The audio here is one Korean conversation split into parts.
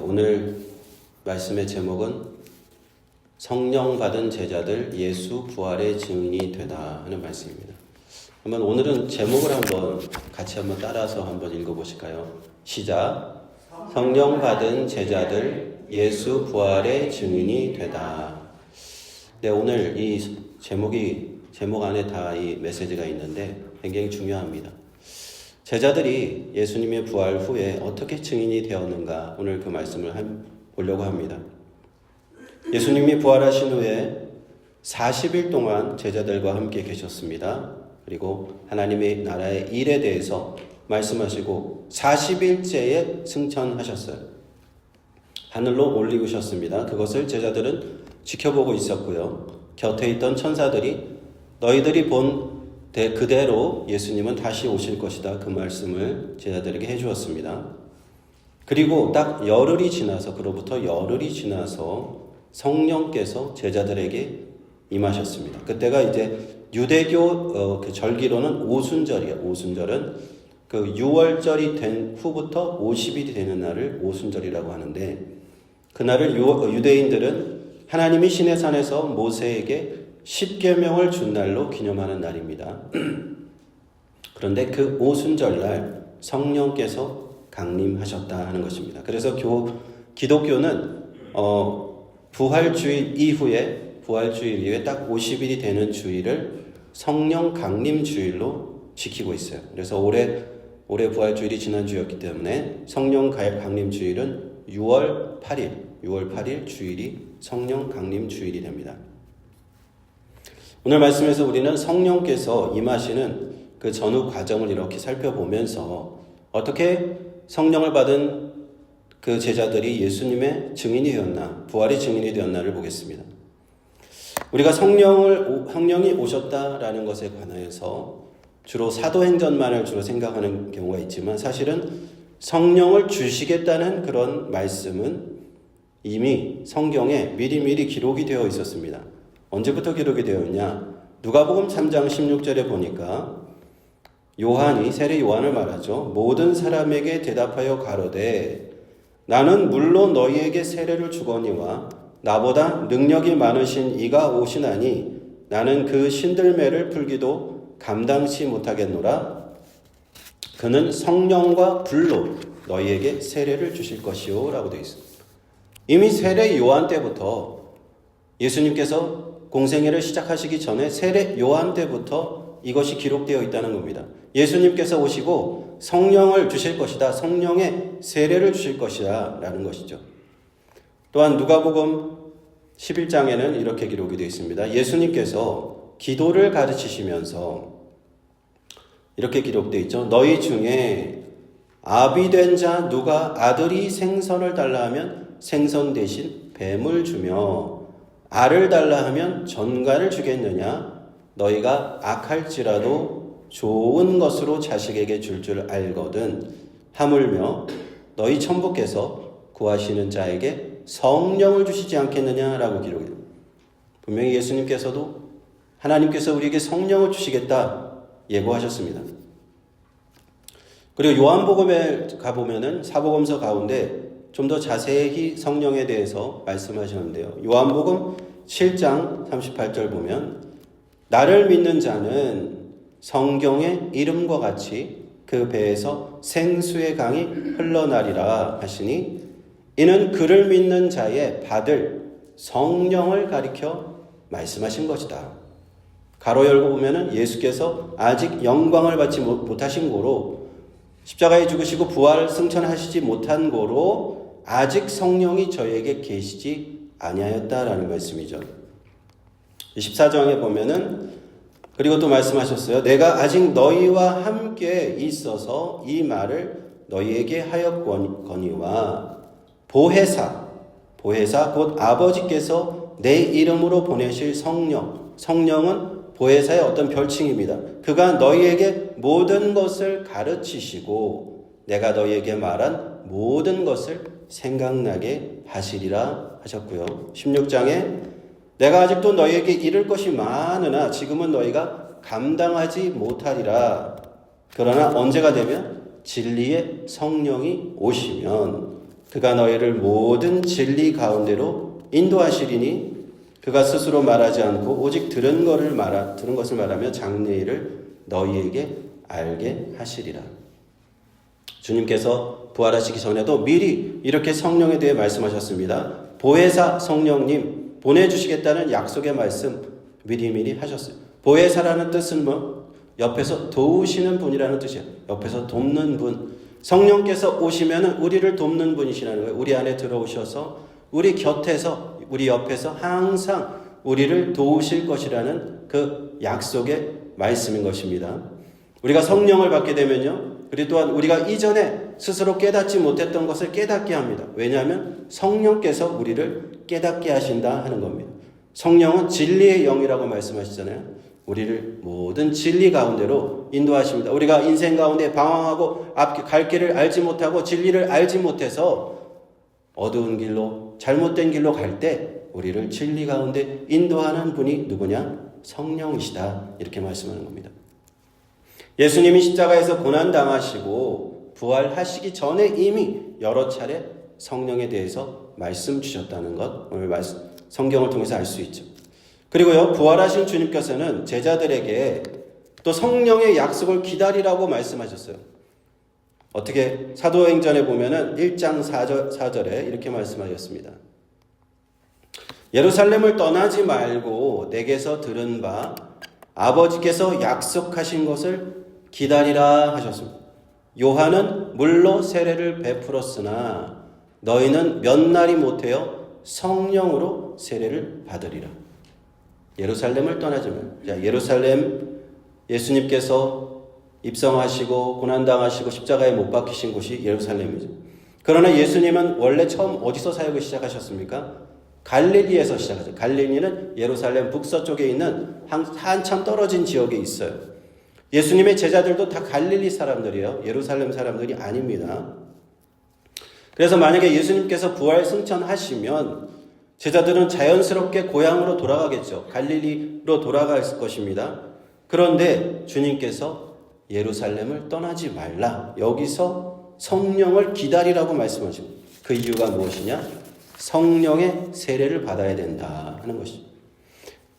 오늘 말씀의 제목은 성령 받은 제자들 예수 부활의 증인이 되다 하는 말씀입니다. 오늘은 제목을 같이 따라서 읽어보실까요? 시작. 성령 받은 제자들 예수 부활의 증인이 되다. 오늘 이 제목 안에 다 이 메시지가 있는데 굉장히 중요합니다. 제자들이 예수님의 부활 후에 어떻게 증인이 되었는가, 오늘 그 말씀을 보려고 합니다. 예수님이 부활하신 후에 40일 동안 제자들과 함께 계셨습니다. 그리고 하나님의 나라의 일에 대해서 말씀하시고 40일째에 승천하셨어요. 하늘로 올리우셨습니다. 그것을 제자들은 지켜보고 있었고요. 곁에 있던 천사들이 너희들이 본 그대로 예수님은 다시 오실 것이다, 그 말씀을 제자들에게 해주었습니다. 그리고 딱 열흘이 지나서, 그로부터 열흘이 지나서 성령께서 제자들에게 임하셨습니다. 그때가 이제 유대교 그 절기로는 오순절이에요. 오순절은 그 6월절이 된 후부터 50일이 되는 날을 오순절이라고 하는데, 그날을 유대인들은 하나님이 시내산에서 모세에게 10계명을 준 날로 기념하는 날입니다. 그런데 그 오순절날 성령께서 강림하셨다 하는 것입니다. 그래서 기독교는 부활주일 이후에 딱 50일이 되는 주일을 성령 강림 주일로 지키고 있어요. 그래서 올해 부활주일이 지난 주였기 때문에 성령 강림 주일은 6월 8일 주일이 성령 강림 주일이 됩니다. 오늘 말씀에서 우리는 성령께서 임하시는 그 전후 과정을 이렇게 살펴보면서 어떻게 성령을 받은 그 제자들이 예수님의 증인이 되었나, 부활의 증인이 되었나를 보겠습니다. 우리가 성령이 오셨다라는 것에 관하여서 주로 사도행전만을 주로 생각하는 경우가 있지만, 사실은 성령을 주시겠다는 그런 말씀은 이미 성경에 미리미리 기록이 되어 있었습니다. 언제부터 기록이 되었냐? 누가복음 3장 16절에 보니까 세례 요한을 말하죠. 모든 사람에게 대답하여 가로되 나는 물론 너희에게 세례를 주거니와 나보다 능력이 많으신 이가 오시나니 나는 그 신들매를 풀기도 감당치 못하겠노라. 그는 성령과 불로 너희에게 세례를 주실 것이요 라고 되어 있습니다. 이미 세례 요한 때부터, 예수님께서 공생애를 시작하시기 전에 세례 요한 때부터 이것이 기록되어 있다는 겁니다. 예수님께서 오시고 성령을 주실 것이다, 성령의 세례를 주실 것이다 라는 것이죠. 또한 누가복음 11장에는 이렇게 기록이 되어 있습니다. 예수님께서 기도를 가르치시면서 이렇게 기록되어 있죠. 너희 중에 아비된 자 누가 아들이 생선을 달라 하면 생선 대신 뱀을 주며 알을 달라 하면 전갈을 주겠느냐? 너희가 악할지라도 좋은 것으로 자식에게 줄 알거든 하물며 너희 천부께서 구하시는 자에게 성령을 주시지 않겠느냐라고 기록해요. 분명히 예수님께서도 하나님께서 우리에게 성령을 주시겠다 예고하셨습니다. 그리고 요한복음에 가보면은 사복음서 가운데 좀 더 자세히 성령에 대해서 말씀하시는데요. 요한복음 7장 38절 보면 나를 믿는 자는 성경의 이름과 같이 그 배에서 생수의 강이 흘러나리라 하시니 이는 그를 믿는 자의 받을 성령을 가리켜 말씀하신 것이다. 가로 열고 보면은 예수께서 아직 영광을 받지 못하신 고로 십자가에 죽으시고 부활 승천하시지 못한 고로 아직 성령이 저에게 계시지 아니하였다라는 말씀이죠. 14장에 보면은 그리고 또 말씀하셨어요. 내가 아직 너희와 함께 있어서 이 말을 너희에게 하였거니와 보혜사 곧 아버지께서 내 이름으로 보내실 성령은 보혜사의 어떤 별칭입니다. 그가 너희에게 모든 것을 가르치시고 내가 너희에게 말한 모든 것을 생각나게 하시리라 하셨고요. 16장에 내가 아직도 너희에게 이를 것이 많으나 지금은 너희가 감당하지 못하리라. 그러나 언제가 되면 진리의 성령이 오시면 그가 너희를 모든 진리 가운데로 인도하시리니 그가 스스로 말하지 않고 오직 들은 것을 말하며 장래일을 너희에게 알게 하시리라. 주님께서 부활하시기 전에도 미리 이렇게 성령에 대해 말씀하셨습니다. 보혜사 성령님 보내주시겠다는 약속의 말씀 미리미리 하셨어요. 보혜사라는 뜻은 옆에서 도우시는 분이라는 뜻이에요. 옆에서 돕는 분. 성령께서 오시면 우리를 돕는 분이시라는 거예요. 우리 안에 들어오셔서 우리 곁에서 우리 옆에서 항상 우리를 도우실 것이라는 그 약속의 말씀인 것입니다. 우리가 성령을 받게 되면요. 그리고 또한 우리가 이전에 스스로 깨닫지 못했던 것을 깨닫게 합니다. 왜냐하면 성령께서 우리를 깨닫게 하신다 하는 겁니다. 성령은 진리의 영이라고 말씀하시잖아요. 우리를 모든 진리 가운데로 인도하십니다. 우리가 인생 가운데 방황하고 앞 갈 길을 알지 못하고 진리를 알지 못해서 어두운 길로 잘못된 길로 갈 때 우리를 진리 가운데 인도하는 분이 누구냐? 성령이시다. 이렇게 말씀하는 겁니다. 예수님이 십자가에서 고난당하시고 부활하시기 전에 이미 여러 차례 성령에 대해서 말씀 주셨다는 것 오늘 성경을 통해서 알 수 있죠. 그리고요, 부활하신 주님께서는 제자들에게 또 성령의 약속을 기다리라고 말씀하셨어요. 어떻게 사도행전에 보면은 1장 4절에 이렇게 말씀하셨습니다. 예루살렘을 떠나지 말고 내게서 들은 바 아버지께서 약속하신 것을 기다리라 하셨습니다. 요한은 물로 세례를 베풀었으나 너희는 몇 날이 못하여 성령으로 세례를 받으리라. 예루살렘을 떠나지 말고. 예루살렘 예수님께서 입성하시고 고난당하시고 십자가에 못 박히신 곳이 예루살렘이죠. 그러나 예수님은 원래 처음 어디서 사역을 시작하셨습니까? 갈릴리에서 시작하죠. 갈릴리는 예루살렘 북서쪽에 있는 한참 떨어진 지역에 있어요. 예수님의 제자들도 다 갈릴리 사람들이에요. 예루살렘 사람들이 아닙니다. 그래서 만약에 예수님께서 부활 승천하시면 제자들은 자연스럽게 고향으로 돌아가겠죠. 갈릴리로 돌아갈 것입니다. 그런데 주님께서 예루살렘을 떠나지 말라. 여기서 성령을 기다리라고 말씀하십니다. 그 이유가 무엇이냐? 성령의 세례를 받아야 된다 하는 것이죠.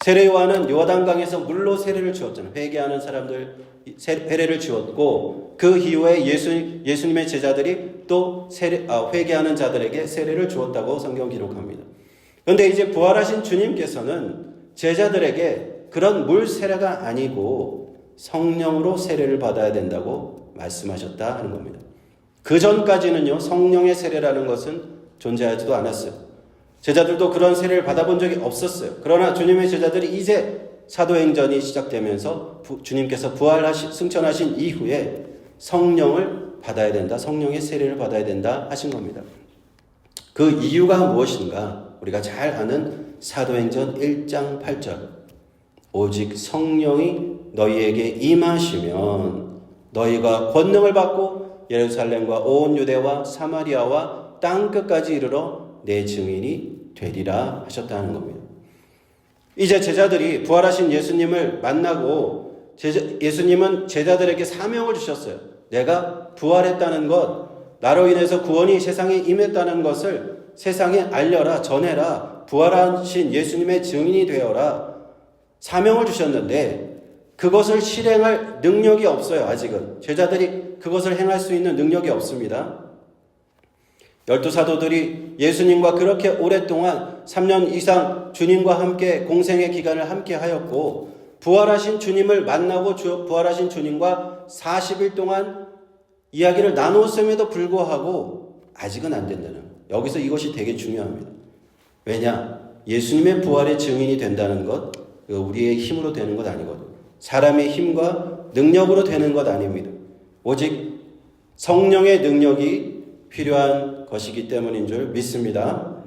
세례 요한은 요단강에서 물로 세례를 주었잖아요. 회개하는 사람들 세례를 주었고 그 이후에 예수님의 제자들이 또 회개하는 자들에게 세례를 주었다고 성경 기록합니다. 그런데 이제 부활하신 주님께서는 제자들에게 그런 물 세례가 아니고 성령으로 세례를 받아야 된다고 말씀하셨다 하는 겁니다. 그 전까지는요, 성령의 세례라는 것은 존재하지도 않았어요. 제자들도 그런 세례를 받아본 적이 없었어요. 그러나 주님의 제자들이 이제 사도행전이 시작되면서 주님께서 승천하신 이후에 성령을 받아야 된다, 성령의 세례를 받아야 된다 하신 겁니다. 그 이유가 무엇인가? 우리가 잘 아는 사도행전 1장 8절. 오직 성령이 너희에게 임하시면 너희가 권능을 받고 예루살렘과 온 유대와 사마리아와 땅끝까지 이르러 내 증인이 되리라 하셨다는 겁니다. 이제 제자들이 부활하신 예수님을 만나고 예수님은 제자들에게 사명을 주셨어요. 내가 부활했다는 것, 나로 인해서 구원이 세상에 임했다는 것을 세상에 알려라, 전해라, 부활하신 예수님의 증인이 되어라. 사명을 주셨는데 그것을 실행할 능력이 없어요. 아직은 제자들이 그것을 행할 수 있는 능력이 없습니다. 12사도들이 예수님과 그렇게 오랫동안 3년 이상 주님과 함께 공생의 기간을 함께 하였고 부활하신 주님을 만나고 부활하신 주님과 40일 동안 이야기를 나누었음에도 불구하고 아직은 안 된다는 거예요. 여기서 이것이 되게 중요합니다. 왜냐? 예수님의 부활의 증인이 된다는 것, 우리의 힘으로 되는 것 아니거든요. 사람의 힘과 능력으로 되는 것 아닙니다. 오직 성령의 능력이 필요한 것이기 때문인 줄 믿습니다.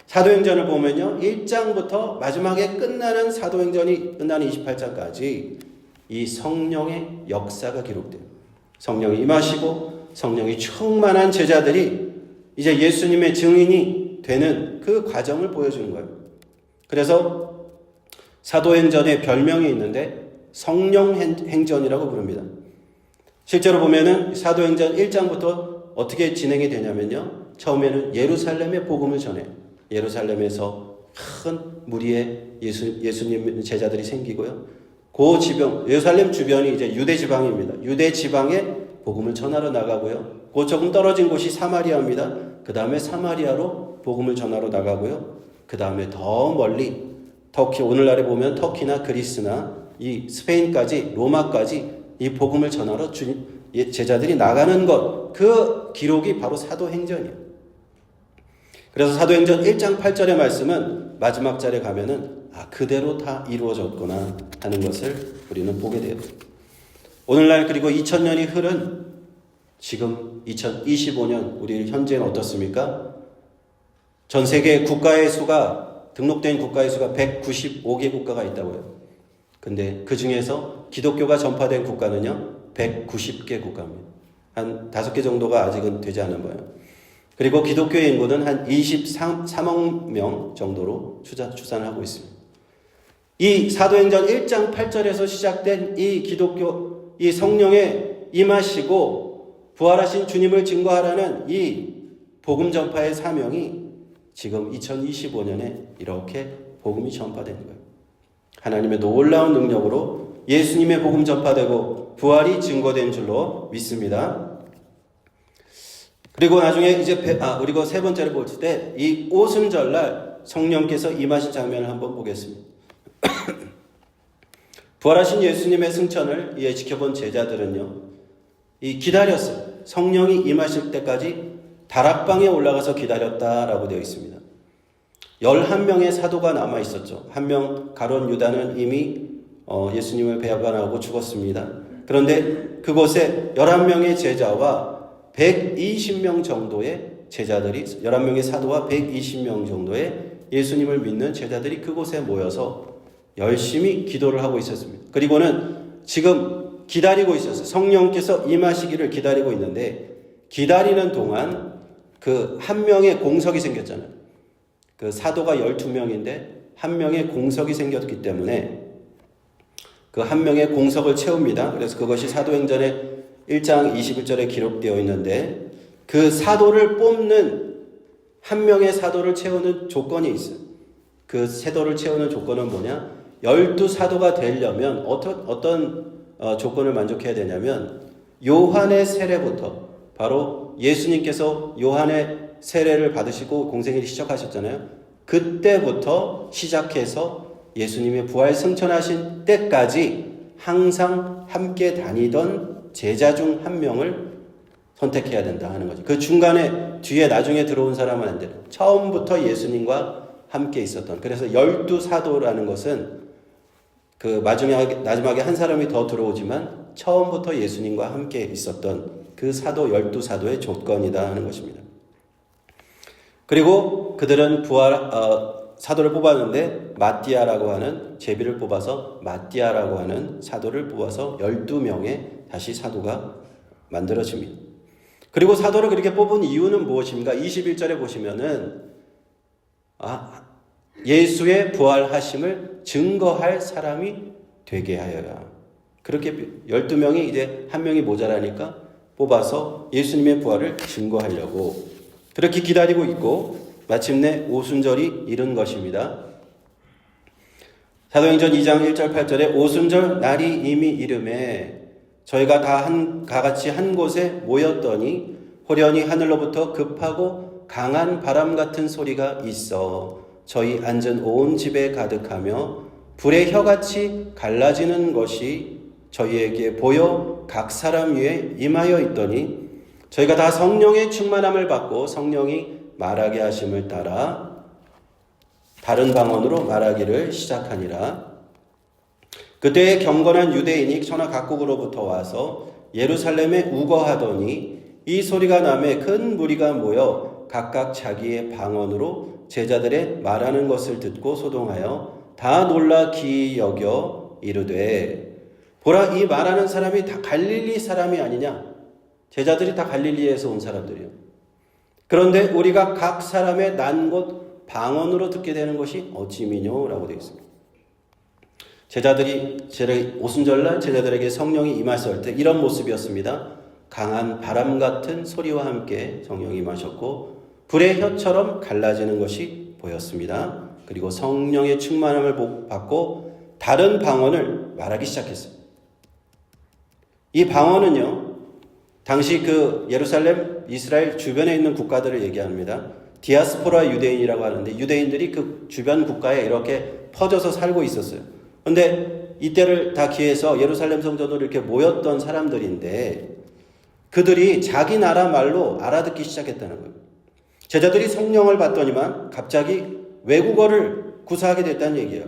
사도행전을 보면요, 1장부터 마지막에 끝나는 사도행전이 끝나는 28장까지 이 성령의 역사가 기록돼요. 성령이 임하시고 성령이 충만한 제자들이 이제 예수님의 증인이 되는 그 과정을 보여주는 거예요. 그래서 사도행전에 별명이 있는데 성령행전이라고 부릅니다. 실제로 보면은 사도행전 1장부터 어떻게 진행이 되냐면요, 처음에는 예루살렘에 복음을 전해요. 예루살렘에서 큰 무리의 예수님 제자들이 생기고요. 그 지방, 예루살렘 주변이 이제 유대 지방입니다. 유대 지방에 복음을 전하러 나가고요. 그 조금 떨어진 곳이 사마리아입니다. 그 다음에 사마리아로 복음을 전하러 나가고요. 그 다음에 더 멀리 터키, 오늘날에 보면 터키나 그리스나 이 스페인까지, 로마까지 이 복음을 전하러 제자들이 나가는 것, 그 기록이 바로 사도행전이에요. 그래서 사도행전 1장 8절의 말씀은 마지막 절에 가면은 그대로 다 이루어졌구나 하는 것을 우리는 보게 돼요. 오늘날 그리고 2000년이 흐른 지금 2025년 우리 현재는 어떻습니까? 전 세계 국가의 수가 등록된 국가의 수가 195개 국가가 있다고요. 근데 그 중에서 기독교가 전파된 국가는요 190개 국가입니다. 한 5개 정도가 아직은 되지 않은 거예요. 그리고 기독교의 인구는 한 23억 명 정도로 추산을 하고 있습니다. 이 사도행전 1장 8절에서 시작된 이 기독교, 이 성령에 임하시고 부활하신 주님을 증거하라는 이 복음 전파의 사명이 지금 2025년에 이렇게 복음이 전파되는 거예요. 하나님의 놀라운 능력으로 예수님의 복음 전파되고 부활이 증거된 줄로 믿습니다. 그리고 나중에 이제 우리가 세 번째를 볼 때 이 오순절날 성령께서 임하신 장면을 한번 보겠습니다. 부활하신 예수님의 승천을 지켜본 제자들은요, 기다렸어요. 성령이 임하실 때까지 다락방에 올라가서 기다렸다라고 되어 있습니다. 11명의 사도가 남아 있었죠. 한 명 가룟 유다는 이미 예수님을 배반하고 죽었습니다. 그런데 그곳에 11명의 제자와 120명 정도의 제자들이, 11명의 사도와 120명 정도의 예수님을 믿는 제자들이 그곳에 모여서 열심히 기도를 하고 있었습니다. 그리고는 지금 기다리고 있었어요. 성령께서 임하시기를 기다리고 있는데, 기다리는 동안 그 한 명의 공석이 생겼잖아요. 그 사도가 12명인데 한 명의 공석이 생겼기 때문에 그 한 명의 공석을 채웁니다. 그래서 그것이 사도행전의 1장 21절에 기록되어 있는데, 그 사도를 뽑는 한 명의 사도를 채우는 조건이 있어요. 그 사도를 채우는 조건은 뭐냐? 12사도가 되려면 어떤 조건을 만족해야 되냐면, 요한의 세례부터, 바로 예수님께서 요한의 세례를 받으시고 공생애를 시작하셨잖아요. 그때부터 시작해서 예수님의 부활 승천하신 때까지 항상 함께 다니던 제자 중 한 명을 선택해야 된다 하는 거죠. 그 중간에 뒤에 나중에 들어온 사람은 안 돼요. 처음부터 예수님과 함께 있었던. 그래서 12사도라는 것은 그 마지막에 한 사람이 더 들어오지만 처음부터 예수님과 함께 있었던 그 사도 12사도의 조건이다 하는 것입니다. 그리고 그들은 사도를 뽑았는데 마띠아라고 하는 제비를 뽑아서 마띠아라고 하는 사도를 뽑아서 12명의 다시 사도가 만들어집니다. 그리고 사도를 그렇게 뽑은 이유는 무엇입니까? 21절에 보시면은 예수의 부활하심을 증거할 사람이 되게 하여야. 그렇게 12명이 이제 한 명이 모자라니까 뽑아서 예수님의 부활을 증거하려고 그렇게 기다리고 있고, 마침내 오순절이 이른 것입니다. 사도행전 2장 1절 8절에 오순절 날이 이미 이름에 저희가 다 같이 한 곳에 모였더니 호련히 하늘로부터 급하고 강한 바람 같은 소리가 있어 저희 앉은 온 집에 가득하며 불의 혀같이 갈라지는 것이 저희에게 보여 각 사람 위에 임하여 있더니 저희가 다 성령의 충만함을 받고 성령이 말하게 하심을 따라 다른 방언으로 말하기를 시작하니라. 그때 경건한 유대인이 천하 각국으로부터 와서 예루살렘에 우거하더니 이 소리가 나매 큰 무리가 모여 각각 자기의 방언으로 제자들의 말하는 것을 듣고 소동하여 다 놀라 기이 여겨 이르되 보라, 이 말하는 사람이 다 갈릴리 사람이 아니냐? 제자들이 다 갈릴리에서 온 사람들이요. 그런데 우리가 각 사람의 난 곳 방언으로 듣게 되는 것이 어찌미뇨? 라고 되어 있습니다. 제자들이 오순절날 제자들에게 성령이 임하셨을 때 이런 모습이었습니다. 강한 바람 같은 소리와 함께 성령이 임하셨고 불의 혀처럼 갈라지는 것이 보였습니다. 그리고 성령의 충만함을 받고 다른 방언을 말하기 시작했어요. 이 방언은요, 당시 그 예루살렘, 이스라엘 주변에 있는 국가들을 얘기합니다. 디아스포라 유대인이라고 하는데 유대인들이 그 주변 국가에 이렇게 퍼져서 살고 있었어요. 그런데 이때를 다 기해서 예루살렘 성전으로 이렇게 모였던 사람들인데 그들이 자기 나라 말로 알아듣기 시작했다는 거예요. 제자들이 성령을 받더니만 갑자기 외국어를 구사하게 됐다는 얘기예요.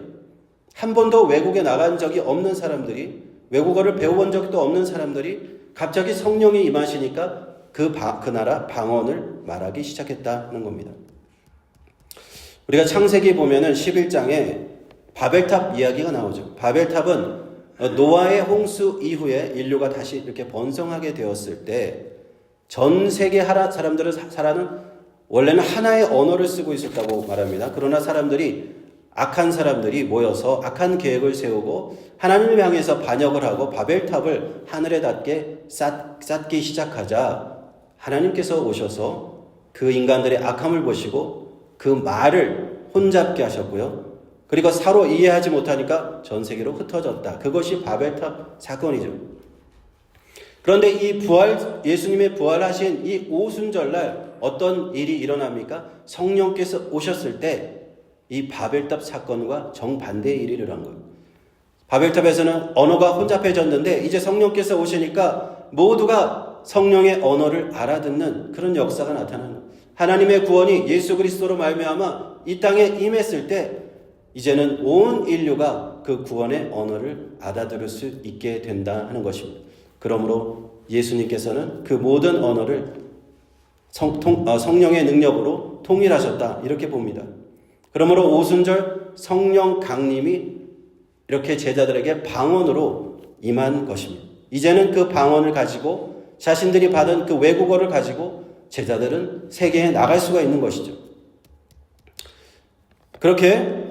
한 번도 외국에 나간 적이 없는 사람들이, 외국어를 배워본 적도 없는 사람들이 갑자기 성령이 임하시니까 그 나라 방언을 말하기 시작했다는 겁니다. 우리가 창세기 보면은 11장에 바벨탑 이야기가 나오죠. 바벨탑은 노아의 홍수 이후에 인류가 다시 이렇게 번성하게 되었을 때 전 세계 사람들은 원래는 하나의 언어를 쓰고 있었다고 말합니다. 그러나 악한 사람들이 모여서 악한 계획을 세우고 하나님을 향해서 반역을 하고 바벨탑을 하늘에 닿게 쌓기 시작하자 하나님께서 오셔서 그 인간들의 악함을 보시고 그 말을 혼잡게 하셨고요. 그리고 서로 이해하지 못하니까 전 세계로 흩어졌다. 그것이 바벨탑 사건이죠. 그런데 예수님의 부활하신 이 오순절날 어떤 일이 일어납니까? 성령께서 오셨을 때 이 바벨탑 사건과 정반대의 일이 일어난 거예요. 바벨탑에서는 언어가 혼잡해졌는데 이제 성령께서 오시니까 모두가 성령의 언어를 알아듣는 그런 역사가 나타나는 거예요. 하나님의 구원이 예수 그리스도로 말미암아 이 땅에 임했을 때 이제는 온 인류가 그 구원의 언어를 알아들을 수 있게 된다 하는 것입니다. 그러므로 예수님께서는 그 모든 언어를 성령의 능력으로 통일하셨다 이렇게 봅니다. 그러므로 오순절 성령 강림이 이렇게 제자들에게 방언으로 임한 것입니다. 이제는 그 방언을 가지고 자신들이 받은 그 외국어를 가지고 제자들은 세계에 나갈 수가 있는 것이죠. 그렇게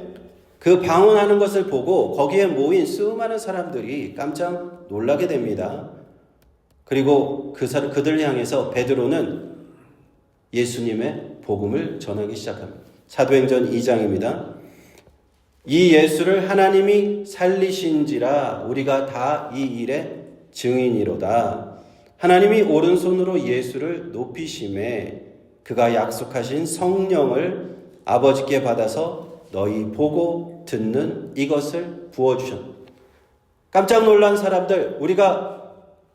그 방언하는 것을 보고 거기에 모인 수많은 사람들이 깜짝 놀라게 됩니다. 그리고 그들 향해서 베드로는 예수님의 복음을 전하기 시작합니다. 사도행전 2장입니다. 이 예수를 하나님이 살리신지라 우리가 다 이 일의 증인이로다. 하나님이 오른손으로 예수를 높이심에 그가 약속하신 성령을 아버지께 받아서 너희 보고 듣는 이것을 부어주셨다. 깜짝 놀란 사람들, 우리가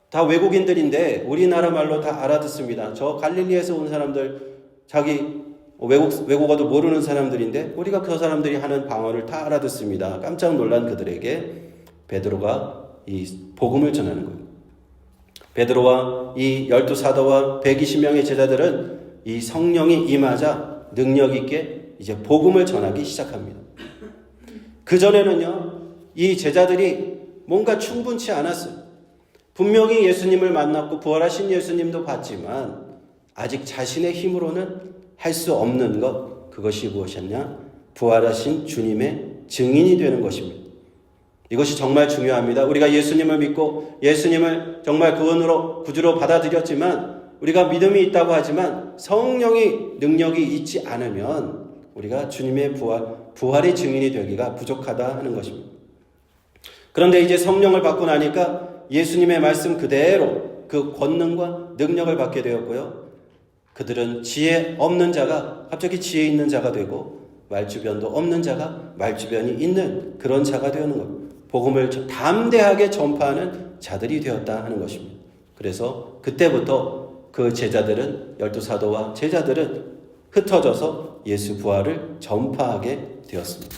다 외국인들인데 우리나라 말로 다 알아듣습니다. 저 갈릴리에서 온 사람들, 자기 외국어도 모르는 사람들인데 우리가 그 사람들이 하는 방언을 다 알아듣습니다. 깜짝 놀란 그들에게 베드로가 이 복음을 전하는 거예요. 베드로와 이 12사도와 120명의 제자들은 이 성령이 임하자 능력 있게 이제 복음을 전하기 시작합니다. 그전에는요, 이 제자들이 뭔가 충분치 않았어요. 분명히 예수님을 만났고 부활하신 예수님도 봤지만 아직 자신의 힘으로는 할 수 없는 것, 그것이 무엇이었냐? 부활하신 주님의 증인이 되는 것입니다. 이것이 정말 중요합니다. 우리가 예수님을 믿고 예수님을 정말 구주로 받아들였지만 우리가 믿음이 있다고 하지만 성령의 능력이 있지 않으면 우리가 주님의 부활의 증인이 되기가 부족하다 하는 것입니다. 그런데 이제 성령을 받고 나니까 예수님의 말씀 그대로 그 권능과 능력을 받게 되었고요. 그들은 지혜 없는 자가 갑자기 지혜 있는 자가 되고 말주변도 없는 자가 말주변이 있는 그런 자가 되는 것. 복음을 담대하게 전파하는 자들이 되었다 하는 것입니다. 그래서 그때부터 그 제자들은 12사도와 제자들은 흩어져서 예수 부활을 전파하게 되었습니다.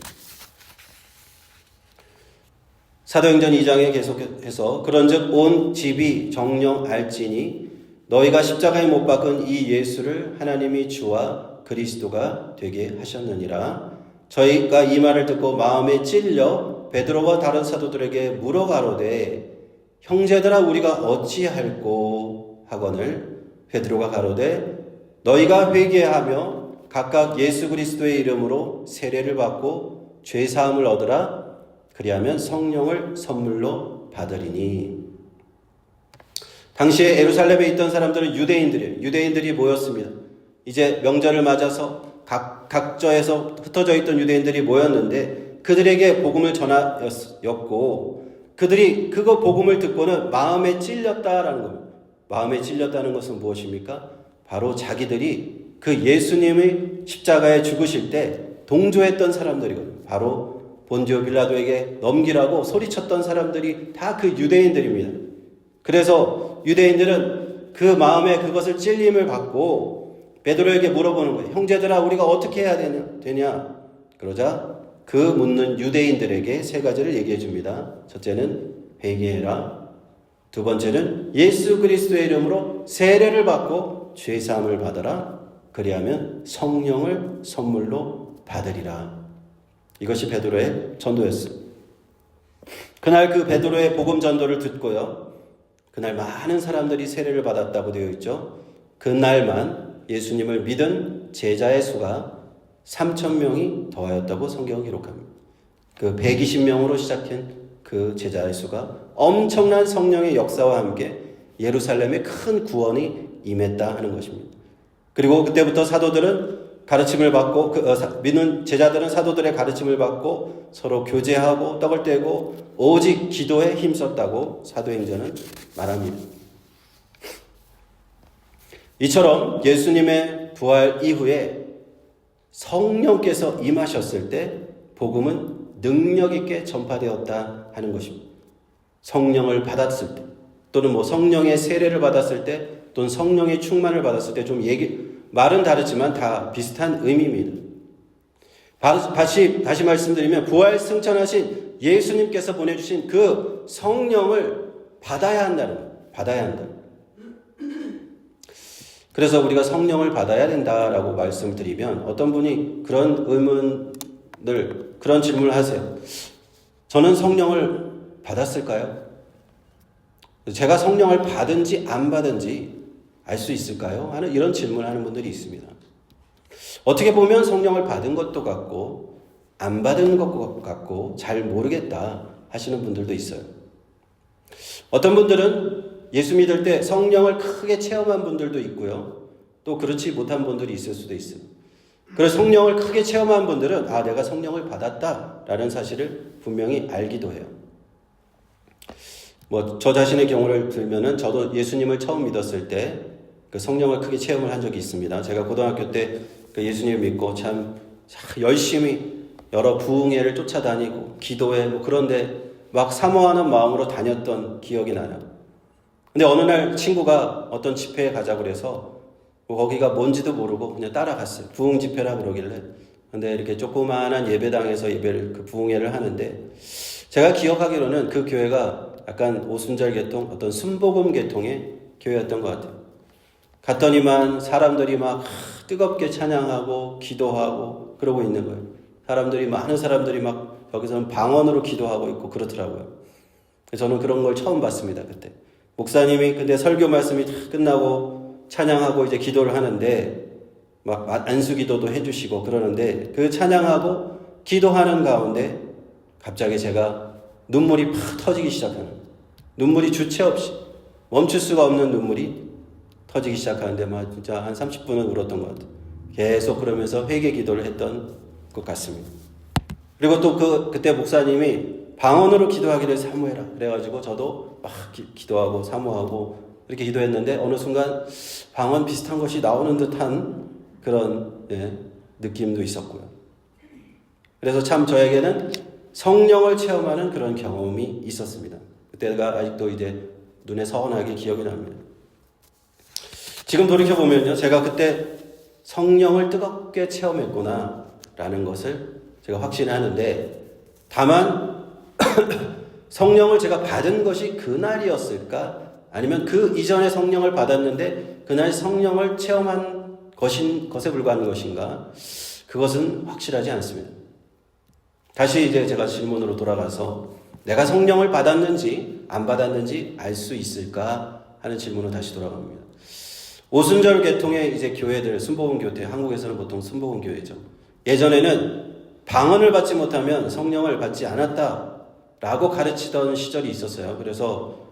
사도행전 2장에 계속해서 그런즉 온 집이 정령 알지니 너희가 십자가에 못 박은 이 예수를 하나님이 주와 그리스도가 되게 하셨느니라. 저희가 이 말을 듣고 마음에 찔려 베드로와 다른 사도들에게 물어가로되 형제들아 우리가 어찌할꼬 하거늘 베드로가 가로되 너희가 회개하며 각각 예수 그리스도의 이름으로 세례를 받고 죄사함을 얻으라. 그리하면 성령을 선물로 받으리니. 당시에 예루살렘에 있던 사람들은 유대인들이 모였습니다. 이제 명절을 맞아서 각처에서 흩어져 있던 유대인들이 모였는데 그들에게 복음을 전하였고 그들이 그거 복음을 듣고는 마음에 찔렸다라는 겁니다. 마음에 찔렸다는 것은 무엇입니까? 바로 자기들이 그 예수님의 십자가에 죽으실 때 동조했던 사람들이거든요. 바로 본디오 빌라도에게 넘기라고 소리쳤던 사람들이 다 그 유대인들입니다. 그래서 유대인들은 그 마음에 그것을 찔림을 받고 베드로에게 물어보는 거예요. 형제들아, 우리가 어떻게 해야 되냐? 그러자 그 묻는 유대인들에게 세 가지를 얘기해 줍니다. 첫째는 회개해라. 두 번째는 예수 그리스도의 이름으로 세례를 받고 죄 사함을 받아라. 그리하면 성령을 선물로 받으리라. 이것이 베드로의 전도였어요. 그날 그 베드로의 복음 전도를 듣고요. 그날 많은 사람들이 세례를 받았다고 되어 있죠. 그날만 예수님을 믿은 제자의 수가 3,000명이 더하였다고 성경은 기록합니다. 그 120명으로 시작한 그 제자의 수가 엄청난 성령의 역사와 함께 예루살렘에 큰 구원이 임했다 하는 것입니다. 그리고 그때부터 사도들은 가르침을 받고 믿는 제자들은 사도들의 가르침을 받고 서로 교제하고 떡을 떼고 오직 기도에 힘썼다고 사도행전은 말합니다. 이처럼 예수님의 부활 이후에 성령께서 임하셨을 때 복음은 능력 있게 전파되었다 하는 것입니다. 성령을 받았을 때 또는 성령의 세례를 받았을 때 또는 성령의 충만을 받았을 때 좀 말은 다르지만 다 비슷한 의미입니다. 다시 말씀드리면 부활 승천하신 예수님께서 보내주신 그 성령을 받아야 한다는 거예요. 받아야 한다. 그래서 우리가 성령을 받아야 된다라고 말씀드리면 어떤 분이 그런 그런 질문을 하세요. 저는 성령을 받았을까요? 제가 성령을 받은지 안 받은지 알 수 있을까요? 하는 이런 질문을 하는 분들이 있습니다. 어떻게 보면 성령을 받은 것도 같고 안 받은 것 같고 잘 모르겠다 하시는 분들도 있어요. 어떤 분들은 예수 믿을 때 성령을 크게 체험한 분들도 있고요. 또 그렇지 못한 분들이 있을 수도 있어요. 그래서 성령을 크게 체험한 분들은 내가 성령을 받았다라는 사실을 분명히 알기도 해요. 저 자신의 경우를 들면은 저도 예수님을 처음 믿었을 때 그 성령을 크게 체험을 한 적이 있습니다. 제가 고등학교 때 그 예수님을 믿고 참 열심히 여러 부흥회를 쫓아다니고 기도회 그런데 막 사모하는 마음으로 다녔던 기억이 나요. 근데 어느 날 친구가 어떤 집회에 가자고 그래서 거기가 뭔지도 모르고 그냥 따라갔어요. 부흥 집회라 그러길래. 근데 이렇게 조그마한 예배당에서 그 부흥회를 하는데 제가 기억하기로는 그 교회가 약간 오순절 계통, 어떤 순복음 계통의 교회였던 것 같아요. 갔더니만 사람들이 막 뜨겁게 찬양하고 기도하고 그러고 있는 거예요. 많은 사람들이 막 여기서는 방언으로 기도하고 있고 그렇더라고요. 저는 그런 걸 처음 봤습니다, 그때. 목사님이 근데 설교 말씀이 다 끝나고 찬양하고 이제 기도를 하는데 막 안수 기도도 해주시고 그러는데 그 찬양하고 기도하는 가운데 갑자기 제가 눈물이 팍 터지기 시작하는 거예요. 눈물이 주체 없이 멈출 수가 없는 눈물이 터지기 시작하는데 진짜 한 30분은 울었던 것 같아요. 계속 그러면서 회개 기도를 했던 것 같습니다. 그리고 또 그때 목사님이 방언으로 기도하기를 사모해라. 그래가지고 저도 막 기도하고 사모하고 이렇게 기도했는데 어느 순간 방언 비슷한 것이 나오는 듯한 그런 느낌도 있었고요. 그래서 참 저에게는 성령을 체험하는 그런 경험이 있었습니다. 그때가 아직도 이제 눈에 선하게 기억이 납니다. 지금 돌이켜보면요, 제가 그때 성령을 뜨겁게 체험했구나 라는 것을 제가 확신하는데, 다만 성령을 제가 받은 것이 그날이었을까? 아니면 그 이전에 성령을 받았는데 그날 성령을 체험한 것에 불과한 것인가? 그것은 확실하지 않습니다. 다시 이제 제가 질문으로 돌아가서 내가 성령을 받았는지 안 받았는지 알 수 있을까 하는 질문으로 다시 돌아갑니다. 오순절 계통의 이제 교회들, 순복음 교회, 한국에서는 보통 순복음 교회죠. 예전에는 방언을 받지 못하면 성령을 받지 않았다라고 가르치던 시절이 있었어요. 그래서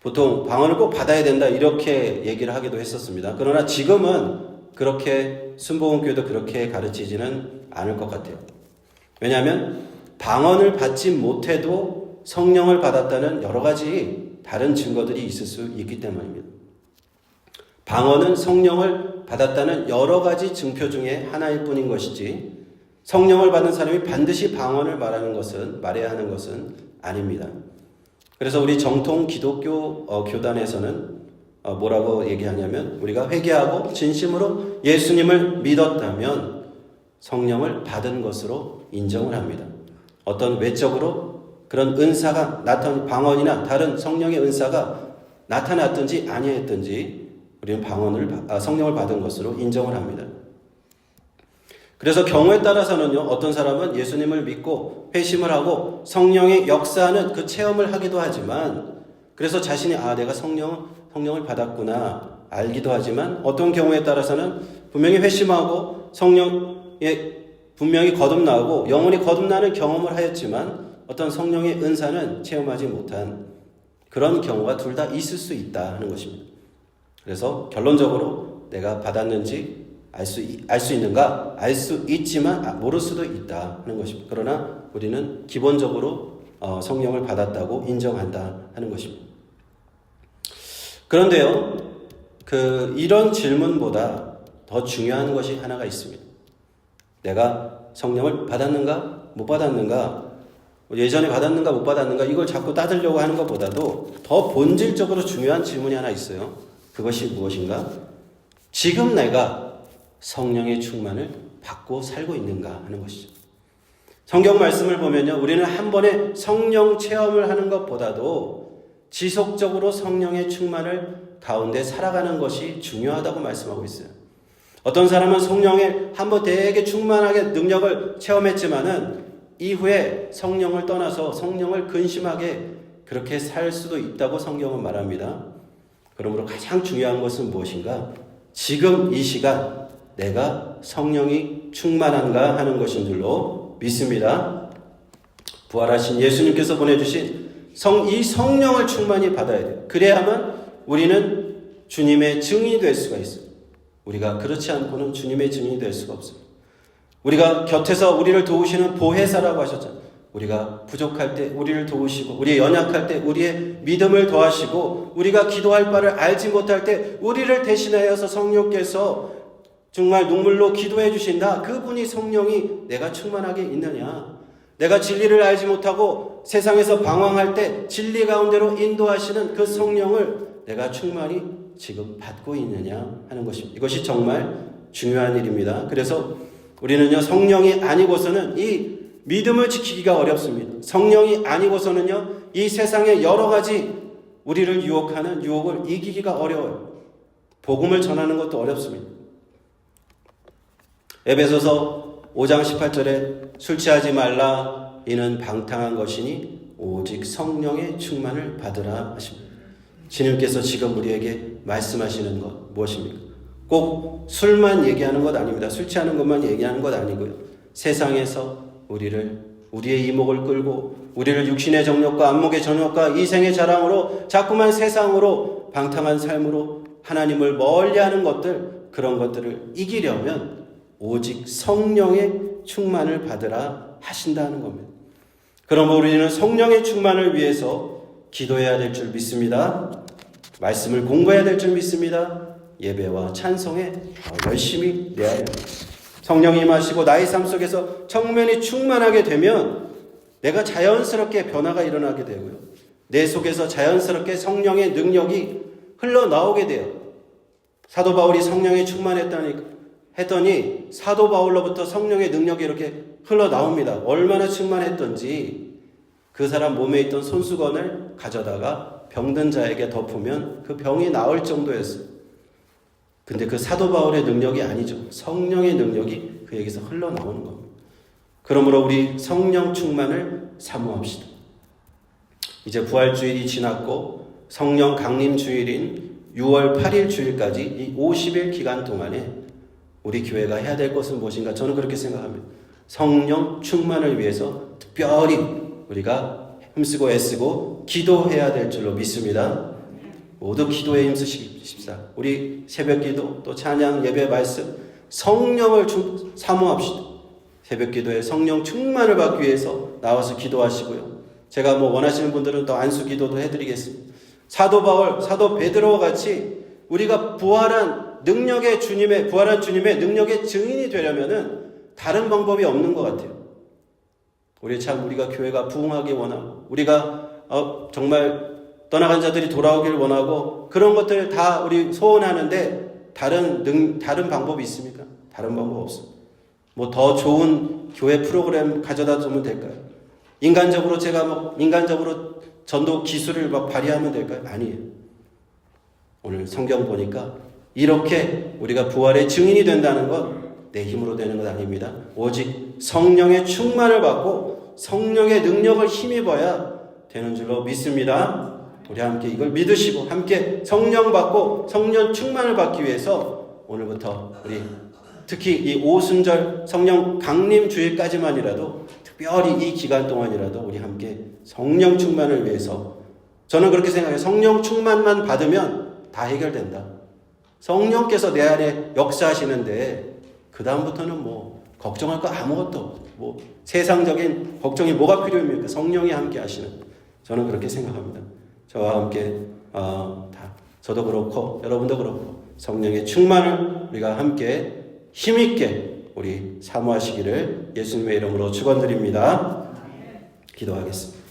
보통 방언을 꼭 받아야 된다 이렇게 얘기를 하기도 했었습니다. 그러나 지금은 그렇게 순복음교회도 그렇게 가르치지는 않을 것 같아요. 왜냐하면 방언을 받지 못해도 성령을 받았다는 여러 가지 다른 증거들이 있을 수 있기 때문입니다. 방언은 성령을 받았다는 여러 가지 증표 중에 하나일 뿐인 것이지 성령을 받은 사람이 반드시 방언을 말해야 하는 것은 아닙니다. 그래서 우리 정통 기독교 교단에서는 뭐라고 얘기하냐면 우리가 회개하고 진심으로 예수님을 믿었다면 성령을 받은 것으로 인정을 합니다. 어떤 외적으로 그런 은사가 방언이나 다른 성령의 은사가 나타났든지 아니했든지 우리는 성령을 받은 것으로 인정을 합니다. 그래서 경우에 따라서는요, 어떤 사람은 예수님을 믿고 회심을 하고 성령의 역사하는 그 체험을 하기도 하지만, 그래서 자신이 내가 성령을 받았구나 알기도 하지만, 어떤 경우에 따라서는 분명히 회심하고 성령에 분명히 거듭나고 영혼이 거듭나는 경험을 하였지만 어떤 성령의 은사는 체험하지 못한 그런 경우가 둘 다 있을 수 있다 하는 것입니다. 그래서 결론적으로 내가 받았는지 알 수 있는가? 알 수 있지만 모를 수도 있다 하는 것입니다. 그러나 우리는 기본적으로 성령을 받았다고 인정한다 하는 것입니다. 그런데요, 이런 질문보다 더 중요한 것이 하나가 있습니다. 내가 성령을 받았는가? 못 받았는가? 예전에 받았는가? 못 받았는가? 이걸 자꾸 따지려고 하는 것보다도 더 본질적으로 중요한 질문이 하나 있어요. 그것이 무엇인가? 지금 내가 성령의 충만을 받고 살고 있는가 하는 것이죠. 성경 말씀을 보면요, 우리는 한 번에 성령 체험을 하는 것보다도 지속적으로 성령의 충만을 가운데 살아가는 것이 중요하다고 말씀하고 있어요. 어떤 사람은 성령에 한번 되게 충만하게 능력을 체험했지만은 이후에 성령을 떠나서 성령을 근심하게 그렇게 살 수도 있다고 성경은 말합니다. 그러므로 가장 중요한 것은 무엇인가? 지금 이 시간 내가 성령이 충만한가 하는 것인 줄로 믿습니다. 부활하신 예수님께서 보내주신 이 성령을 충만히 받아야 돼요. 그래야만 우리는 주님의 증인이 될 수가 있어요. 우리가 그렇지 않고는 주님의 증인이 될 수가 없습니다. 우리가 곁에서 우리를 도우시는 보혜사라고 하셨잖아요. 우리가 부족할 때 우리를 도우시고, 우리 연약할 때 우리의 믿음을 더하시고, 우리가 기도할 바를 알지 못할 때 우리를 대신하여서 성령께서 정말 눈물로 기도해 주신다. 그분이 성령이 내가 충만하게 있느냐? 내가 진리를 알지 못하고 세상에서 방황할 때 진리 가운데로 인도하시는 그 성령을 내가 충만히 지금 받고 있느냐 하는 것입니다. 이것이 정말 중요한 일입니다. 그래서 우리는요, 성령이 아니고서는 이 믿음을 지키기가 어렵습니다. 성령이 아니고서는요, 이 세상의 여러 가지 우리를 유혹하는 유혹을 이기기가 어려워요. 복음을 전하는 것도 어렵습니다. 에베소서 5장 18절에 술 취하지 말라, 이는 방탕한 것이니 오직 성령의 충만을 받으라 하십니다. 주님께서 지금 우리에게 말씀하시는 것 무엇입니까? 꼭 술만 얘기하는 것 아닙니다. 술 취하는 것만 얘기하는 것 아니고요. 세상에서 우리의 이목을 끌고 우리를 육신의 정욕과 안목의 정욕과 이생의 자랑으로 자꾸만 세상으로 방탕한 삶으로 하나님을 멀리하는 것들, 그런 것들을 이기려면 오직 성령의 충만을 받으라 하신다는 겁니다. 그러므로 우리는 성령의 충만을 위해서 기도해야 될 줄 믿습니다. 말씀을 공부해야 될 줄 믿습니다. 예배와 찬송에 열심히 내야 됩니다. 성령이 임하시고 나의 삶 속에서 청면이 충만하게 되면 내가 자연스럽게 변화가 일어나게 되고요. 내 속에서 자연스럽게 성령의 능력이 흘러나오게 돼요. 사도 바울이 성령에 충만했더니 사도 바울로부터 성령의 능력이 이렇게 흘러나옵니다. 얼마나 충만했던지 그 사람 몸에 있던 손수건을 가져다가 병든 자에게 덮으면 그 병이 나을 정도였어요. 근데 그 사도 바울의 능력이 아니죠. 성령의 능력이 그에게서 흘러나오는 겁니다. 그러므로 우리 성령 충만을 사모합시다. 이제 부활주일이 지났고 성령 강림 주일인 6월 8일 주일까지 이 50일 기간 동안에 우리 교회가 해야 될 것은 무엇인가? 저는 그렇게 생각합니다. 성령 충만을 위해서 특별히 우리가 힘쓰고 애쓰고 기도해야 될 줄로 믿습니다. 모두 기도에 힘쓰십시다. 우리 새벽 기도 또 찬양 예배 말씀 성령을 사모합시다. 새벽 기도에 성령 충만을 받기 위해서 나와서 기도하시고요. 제가 원하시는 분들은 또 안수 기도도 해드리겠습니다. 사도 바울, 사도 베드로와 같이 우리가 부활한 주님의 능력의 증인이 되려면은 다른 방법이 없는 것 같아요. 우리가 교회가 부흥하기 원하고, 우리가 정말 떠나간 자들이 돌아오길 원하고, 그런 것들 다 우리 소원하는데, 다른 방법이 있습니까? 다른 방법 없습니다. 더 좋은 교회 프로그램 가져다 주면 될까요? 인간적으로 전도 기술을 발휘하면 될까요? 아니에요. 오늘 성경 보니까 이렇게 우리가 부활의 증인이 된다는 건 내 힘으로 되는 것 아닙니다. 오직 성령의 충만을 받고 성령의 능력을 힘입어야 되는 줄로 믿습니다. 우리 함께 이걸 믿으시고 함께 성령 받고 성령 충만을 받기 위해서 오늘부터 우리 특히 이 오순절 성령 강림 주일까지만이라도 특별히 이 기간 동안이라도 우리 함께 성령 충만을 위해서, 저는 그렇게 생각해요. 성령 충만만 받으면 다 해결된다. 성령께서 내 안에 역사하시는데 그 다음부터는 걱정할 거 아무것도 없고 세상적인 걱정이 뭐가 필요합니까? 성령이 함께 하시는, 저는 그렇게 생각합니다. 저와 함께 저도 그렇고 여러분도 그렇고 성령의 충만을 우리가 함께 힘있게 우리 사모하시기를 예수님의 이름으로 축원드립니다. 기도하겠습니다.